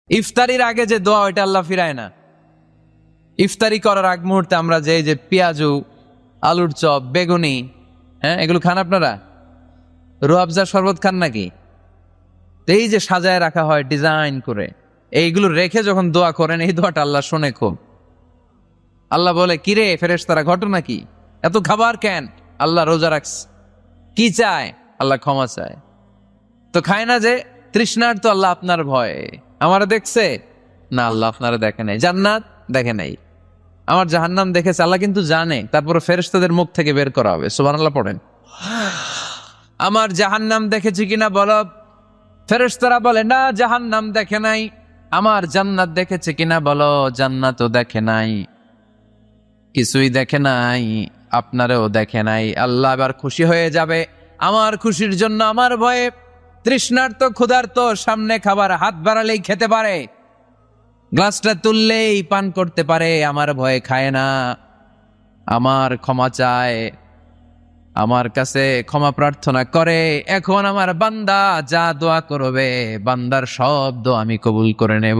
ইফতারির আগে যে দোয়া ওইটা আল্লাহ ফিরায় না। ইফতারি করার আগ মুহূর্তে আমরা যে পেঁয়াজু, আলুর চপ, বেগুনি, হ্যাঁ এগুলো খান আপনারা? রুয়াবজা শরবত খান নাকি? তো এই যে সাজায় রাখা হয় ডিজাইন করে, এইগুলো রেখে যখন দোয়া করেন, এই দোয়াটা আল্লাহ শোনে খুব। আল্লাহ বলে, কিরে ফেরেশতারা, ঘটনা কি? এত খাবার কেন? আল্লাহ রোজা রাখস। কি চায়? আল্লাহ ক্ষমা চায়। তো খায় না যে তৃষ্ণার, তো আল্লাহ আপনার ভয়ে। আমারে দেখছে না, আল্লাহ আপনারা দেখে নাই। জান্নাত দেখে নাই, আমার জাহান্নাম দেখেছে আল্লাহ কিন্তু জানে। তারপরে ফেরেশতাদের মুখ থেকে বের করা হবে। সুবহানাল্লাহ পড়েন। আমার জাহান্নাম দেখেছি কিনা বলো। ফেরেশতারা বলে না, জাহান্নাম দেখে নাই। আমার জান্নাত দেখেছে কিনা বলো, জান্নাতও দেখে নাই। কিছুই দেখে নাই, আপনারেও দেখে নাই। আল্লাহ এবার খুশি হয়ে যাবে। আমার খুশির জন্য, আমার ভয়ে তৃষ্ণার্ত ক্ষুধার্ত সামনে খাবার হাত বাড়ালেই খেতে পারে, গ্লাসটা তুললেই পান করতে পারে, আমার ভয়ে খায় না। আমার ক্ষমা চায়, আমার কাছে ক্ষমা প্রার্থনা করে। এখন আমার বান্দা যা দোয়া করবে, বান্দার সব দোয়া আমি কবুল করে নেব।